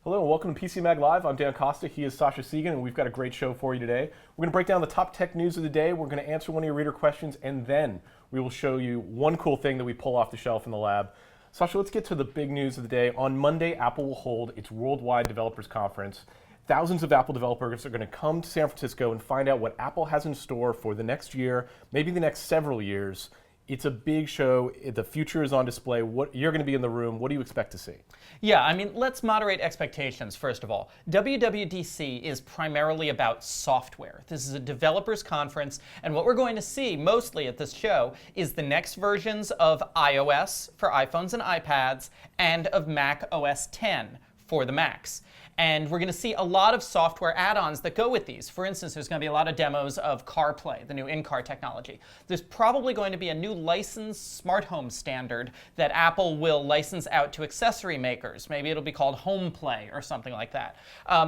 Hello and welcome to PCMag Live. I'm Dan Costa, he is Sascha Segan, and we've got a great show for you today. We're going to break down the top tech news of the day, we're going to answer one of your reader questions, and then we will show you one cool thing that we pull off the shelf in the lab. Sascha, let's get to the big news of the day. On Monday, Apple will hold its Worldwide Developers Conference. Thousands of Apple developers are going to come to San Francisco and find out what Apple has in store for the next year, maybe the next several years. It's a big show. The future is on display. You're going to be in the room. What do you expect to see? Yeah, I mean, let's moderate expectations, first of all. WWDC is primarily about software. This is a developers conference, and what we're going to see mostly at this show is the next versions of iOS for iPhones and iPads and of Mac OS X for the Macs. And we're going to see a lot of software add-ons that go with these. For instance, there's going to be a lot of demos of CarPlay, the new in-car technology. There's probably going to be a new licensed smart home standard that Apple will license out to accessory makers. Maybe it'll be called HomePlay or something like that.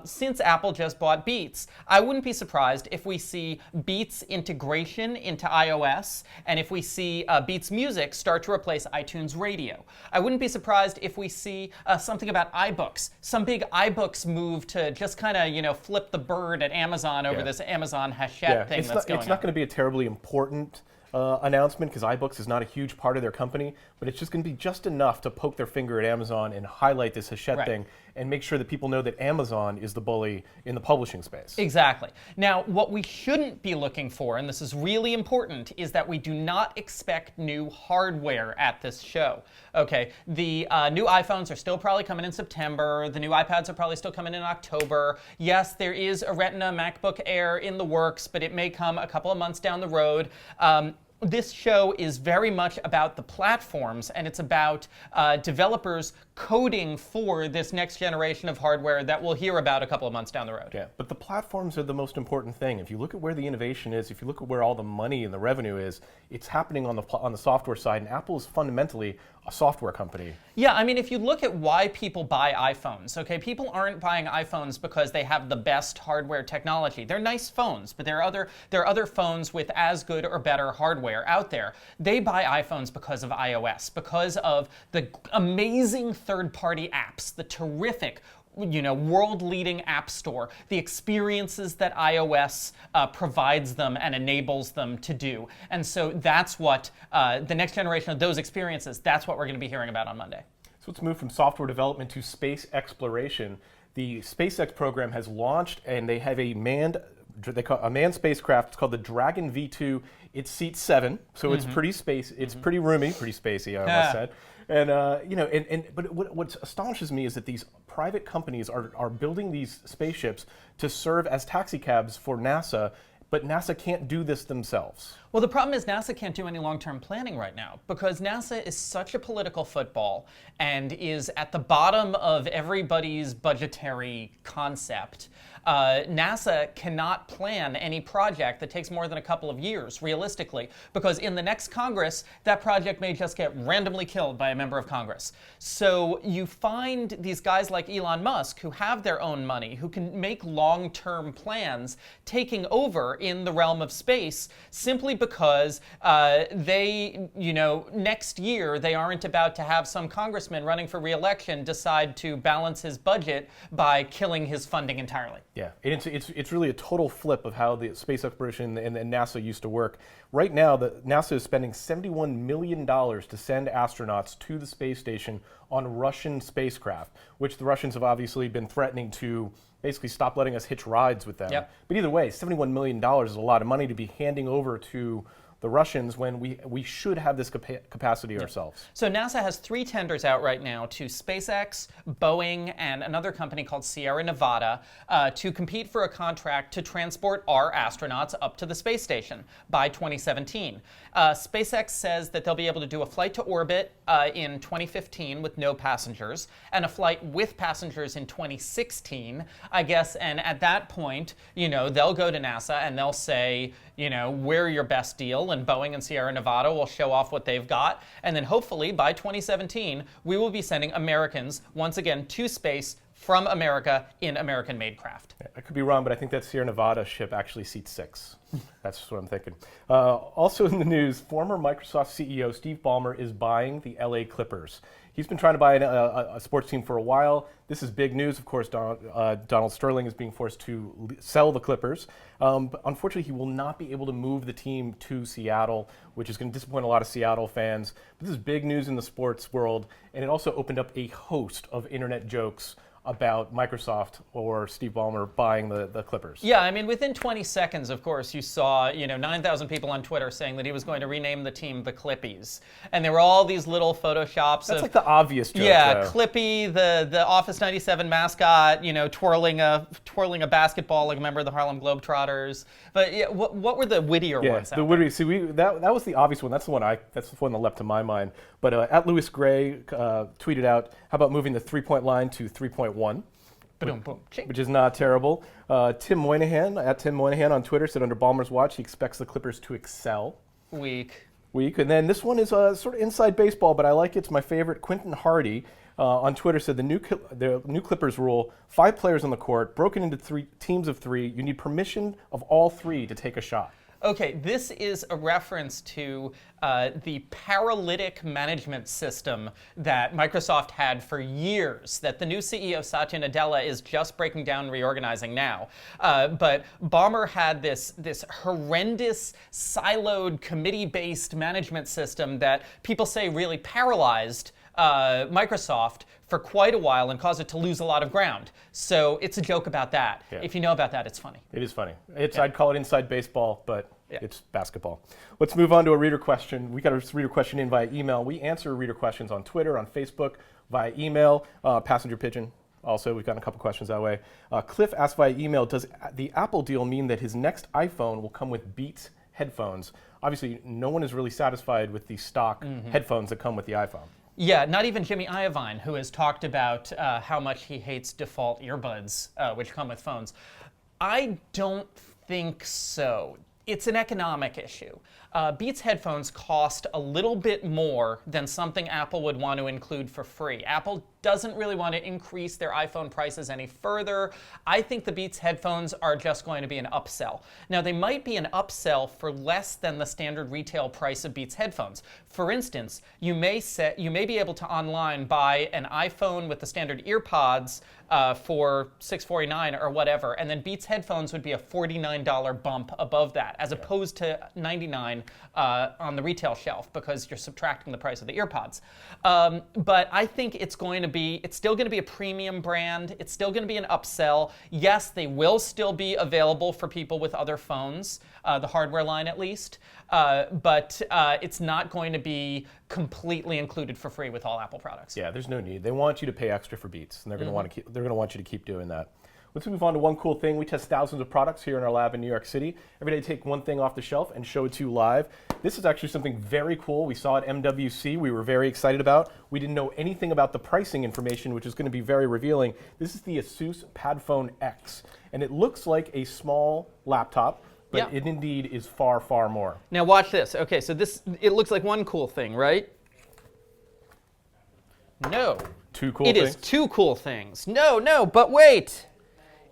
Since Apple just bought Beats, I wouldn't be surprised if we see Beats integration into iOS, and if we see Beats Music start to replace iTunes Radio. I wouldn't be surprised if we see something about iBooks, some big iBooks move to just kind of, flip the bird at Amazon over this Amazon Hachette thing that's going on. It's not going to be a terribly important announcement because iBooks is not a huge part of their company, but it's just going to be just enough to poke their finger at Amazon and highlight this Hachette thing and make sure that people know that Amazon is the bully in the publishing space. Exactly. Now, what we shouldn't be looking for, and this is really important, is that we do not expect new hardware at this show. Okay, the new iPhones are still probably coming in September. The new iPads are probably still coming in October. Yes, there is a Retina MacBook Air in the works, but it may come a couple of months down the road. This show is very much about the platforms, and it's about developers coding for this next generation of hardware that we'll hear about a couple of months down the road. Yeah, but the platforms are the most important thing. If you look at where the innovation is, if you look at where all the money and the revenue is, it's happening on the software side, and Apple is fundamentally a software company. Yeah, I mean, if you look at why people buy iPhones, okay, people aren't buying iPhones because they have the best hardware technology. They're nice phones, but there are other phones with as good or better hardware out there. They buy iPhones because of iOS, because of the amazing third-party apps, the terrific world-leading app store, the experiences that iOS provides them and enables them to do. And so that's what the next generation of those experiences, that's what we're going to be hearing about on Monday. So let's move from software development to space exploration. The SpaceX program has launched, and they have a manned spacecraft. It's called the Dragon V2. It seats 7, so it's pretty pretty roomy, pretty spacey, I almost said. And but what astonishes me is that these private companies are building these spaceships to serve as taxi cabs for NASA, but NASA can't do this themselves. Well, the problem is NASA can't do any long-term planning right now because NASA is such a political football and is at the bottom of everybody's budgetary concept. NASA cannot plan any project that takes more than a couple of years, realistically, because in the next Congress, that project may just get randomly killed by a member of Congress. So you find these guys like Elon Musk who have their own money, who can make long-term plans, taking over in the realm of space simply because next year they aren't about to have some congressman running for re-election decide to balance his budget by killing his funding entirely. Yeah, it's really a total flip of how the space exploration and NASA used to work. Right now, NASA is spending $71 million to send astronauts to the space station on Russian spacecraft, which the Russians have obviously been threatening to basically stop letting us hitch rides with them. Yep. But either way, $71 million is a lot of money to be handing over to the Russians when we should have this capacity ourselves. So NASA has 3 tenders out right now to SpaceX, Boeing, and another company called Sierra Nevada to compete for a contract to transport our astronauts up to the space station by 2017. SpaceX says that they'll be able to do a flight to orbit in 2015 with no passengers, and a flight with passengers in 2016, I guess, and at that point, they'll go to NASA and they'll say, we're your best deal, and Boeing and Sierra Nevada will show off what they've got, and then hopefully by 2017, we will be sending Americans once again to space from America in American-made craft. Yeah, I could be wrong, but I think that Sierra Nevada ship actually seats 6. That's what I'm thinking. Also in the news, former Microsoft CEO Steve Ballmer is buying the LA Clippers. He's been trying to buy a sports team for a while. This is big news. Of course, Donald Sterling is being forced to sell the Clippers. But unfortunately, he will not be able to move the team to Seattle, which is going to disappoint a lot of Seattle fans. But this is big news in the sports world, and it also opened up a host of internet jokes about Microsoft or Steve Ballmer buying the Clippers. Yeah, I mean, within 20 seconds, of course, you saw 9,000 people on Twitter saying that he was going to rename the team the Clippies, and there were all these little photoshops. That's like the obvious joke. Yeah, though. Clippy, the Office 97 mascot, twirling a basketball like a member of the Harlem Globetrotters. But yeah, what were the wittier ones? The wittier. See, that was the obvious one. That's the one that leapt to my mind. But at Lewis Gray tweeted out, "How about moving the 3-point line to 3.1?" Which is not terrible. Tim Moynihan, at Tim Moynihan on Twitter, said under Ballmer's watch, he expects the Clippers to excel. Weak. And then this one is sort of inside baseball, but I like it. It's my favorite. Quentin Hardy on Twitter said the new Clippers rule: 5 players on the court, broken into 3 teams of 3. You need permission of all 3 to take a shot. Okay, this is a reference to the paralytic management system that Microsoft had for years, that the new CEO Satya Nadella is just breaking down and reorganizing now. But Ballmer had this horrendous, siloed, committee-based management system that people say really paralyzed Microsoft for quite a while and caused it to lose a lot of ground. So it's a joke about that. Yeah. If you know about that, it's funny. It is funny. I'd call it inside baseball, but it's basketball. Let's move on to a reader question. We got a reader question in via email. We answer reader questions on Twitter, on Facebook, via email, passenger pigeon. Also, we've gotten a couple questions that way. Cliff asked via email, does the Apple deal mean that his next iPhone will come with Beats headphones? Obviously, no one is really satisfied with the stock headphones that come with the iPhone. Yeah, not even Jimmy Iovine, who has talked about how much he hates default earbuds, which come with phones. I don't think so. It's an economic issue. Beats headphones cost a little bit more than something Apple would want to include for free. Apple doesn't really want to increase their iPhone prices any further. I think the Beats headphones are just going to be an upsell. Now, they might be an upsell for less than the standard retail price of Beats headphones. For instance, you may be able to online buy an iPhone with the standard earpods for $649 or whatever, and then Beats headphones would be a $49 bump above that, as opposed to $99 on the retail shelf, because you're subtracting the price of the earpods. But I think it's still going to be a premium brand. It's still going to be an upsell. Yes, they will still be available for people with other phones, the hardware line at least, but it's not going to be completely included for free with all Apple products. Yeah, there's no need. They want you to pay extra for Beats, and they're going to want you to keep doing that. Let's move on to one cool thing. We test thousands of products here in our lab in New York City. Every day, take one thing off the shelf and show it to you live. This is actually something very cool. We saw at MWC. We were very excited about. We didn't know anything about the pricing information, which is going to be very revealing. This is the Asus Padfone X, and it looks like a small laptop, but it indeed is far, far more. Now watch this. Okay, so it looks like one cool thing, right? No. 2 cool things? It is 2 cool things. No, but wait.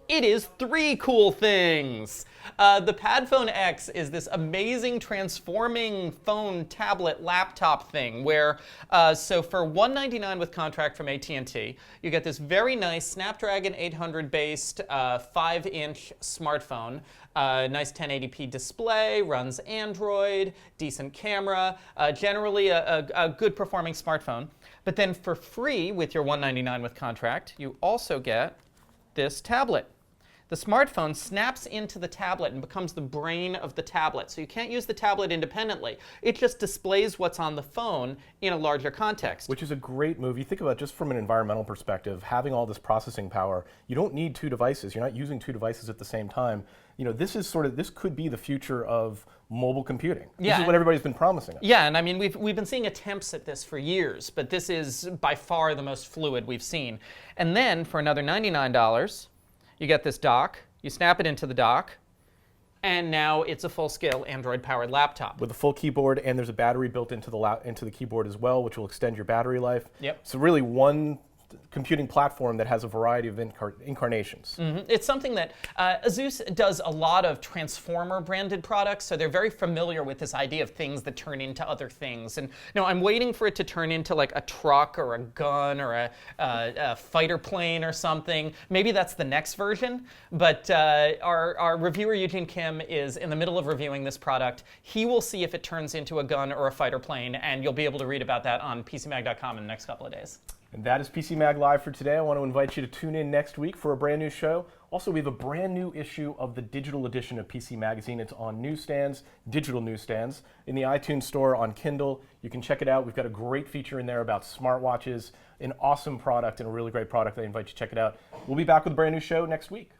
It is 3 cool things. The Padfone X is this amazing transforming phone, tablet, laptop thing where, so for $199 with contract from AT&T, you get this very nice Snapdragon 800 based 5-inch smartphone. Nice 1080p display, runs Android, decent camera, generally a good performing smartphone. But then for free with your $199 with contract, you also get this tablet. The smartphone snaps into the tablet and becomes the brain of the tablet. So you can't use the tablet independently. It just displays what's on the phone in a larger context. Which is a great move. You think about it just from an environmental perspective, having all this processing power, you don't need 2 devices. You're not using 2 devices at the same time. This could be the future of mobile computing. This is what everybody's been promising us. Yeah, and I mean, we've been seeing attempts at this for years, but this is by far the most fluid we've seen. And then for another $99, you get this dock, you snap it into the dock, and now it's a full-scale Android-powered laptop. With a full keyboard, and there's a battery built into the keyboard as well, which will extend your battery life. Yep. So really one computing platform that has a variety of incarnations. It's something that Asus does a lot of Transformer branded products, so they're very familiar with this idea of things that turn into other things. And I'm waiting for it to turn into like a truck or a gun or a fighter plane or something. Maybe that's the next version, but our reviewer Eugene Kim is in the middle of reviewing this product. He will see if it turns into a gun or a fighter plane, and you'll be able to read about that on PCMag.com in the next couple of days. And that is PCMag Live for today. I want to invite you to tune in next week for a brand new show. Also, we have a brand new issue of the digital edition of PC Magazine. It's on newsstands, digital newsstands, in the iTunes Store, on Kindle. You can check it out. We've got a great feature in there about smartwatches, an awesome product and a really great product. I invite you to check it out. We'll be back with a brand new show next week.